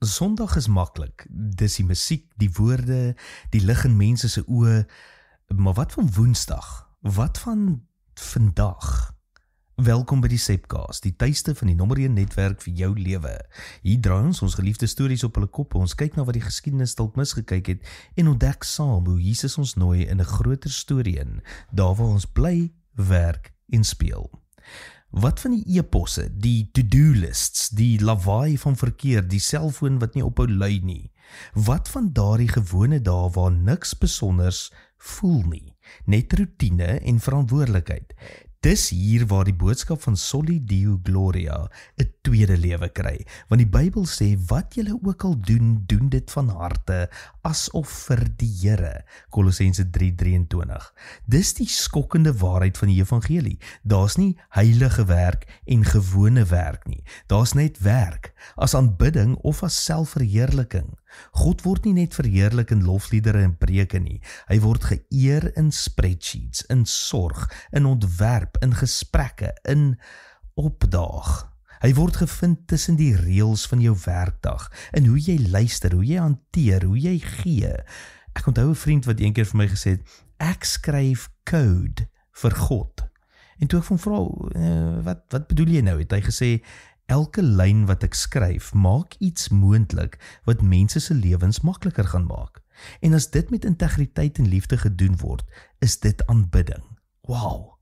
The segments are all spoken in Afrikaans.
Sondag is maklik. Dis die musiek, die woorde, die lig in mense se oë. Maar wat van Woensdag? Wat van vandag? Welkom by die Sepcast, die tuiste van die nommer 1 netwerk vir jou lewe. Hier draai ons geliefde stories op hulle koppe, ons kyk na wat die geskiedenis dalk misgekyk het en ontdek saam hoe Jesus ons nooi in 'n groter storie in, daar waar ons bly, werk en speel. Wat van die e-posse, die to-do lists, die lawaai van verkeer, die selfoon wat nie ophou lui nie? Wat van daardie gewone dae waar niks besonders voel nie, net roetine en verantwoordelikheid? Dis hier waar die boodskap van Soli Deo Gloria 'n tweede lewe kry, want die Bybel sê, wat julle ook al doen, doen dit van harte, asof vir die Here, Kolossense 3:23. Dis die skokkende waarheid van die evangelie. Daar's nie heilige werk en gewone werk nie. Daar's net werk, as aanbidding of as selfverheerliking. God word nie net verheerlik in lofliedere en preke nie. Hy word geëer in spreadsheets, in sorg, in ontwerp, in gesprekke, in opdaag. Hy word gevind tussen die reëls van jou werkdag, in hoe jy luister, hoe jy hanteer, hoe jy gee. Ek onthou 'n vriend wat eendag vir my gesê het, ek skryf code vir God. En toe ek hom vra, wat bedoel jy nou? Het hy gesê, elke lyn wat ek skryf, maak iets moontlik wat mense se lewens makliker gaan maak. En as dit met integriteit en liefde gedoen word, is dit aanbidding. Wow!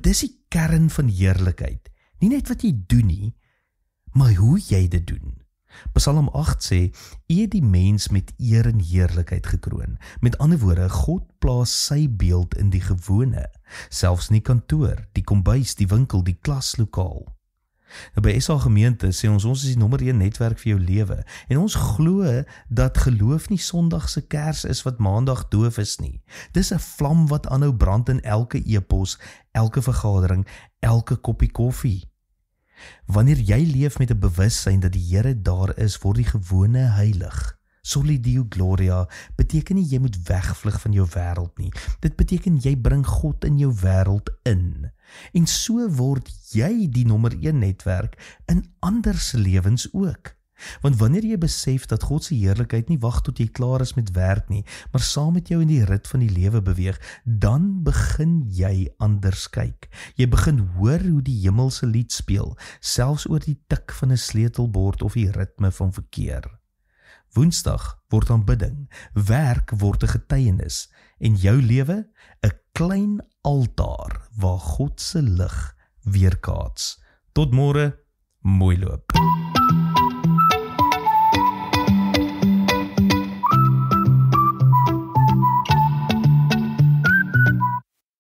Dis die kern van heerlikheid. Nie net wat jy doen nie, maar hoe jy dit doen. Psalm 8 sê, U het die mens met eer en heerlikheid gekroon. Met ander woorde, God plaas sy beeld in die gewone, selfs in die kantoor, die kombuis, die winkel, die klaslokaal. Nou by SA gemeente sê ons is die nommer 1 netwerk vir jou lewe, en ons glo dat geloof nie Sondag se kers is wat Maandag doof is nie. Dis 'n vlam wat aanhou brand in elke e-pos, elke vergadering, elke koppie koffie. Wanneer jy leef met 'n bewussyn dat die Here daar is, word die gewone heilig. Soli Deo Gloria beteken nie jy moet wegvlug van jou wêreld nie. Dit beteken jy bring God in jou wêreld in. En so word jy die nommer 1 netwerk in ander se lewens ook. Want wanneer jy besef dat God se heerlikheid nie wag tot jy klaar is met werk nie, maar saam met jou in die rit van die lewe beweeg, dan begin jy anders kyk. Jy begin hoor hoe die hemelse lied speel, selfs oor die tik van 'n sleutelbord of die ritme van verkeer. Woensdag word aanbidding, werk word 'n getuienis, en jou lewe 'n klein altaar waar God se lig weerkaats. Tot môre, mooi loop.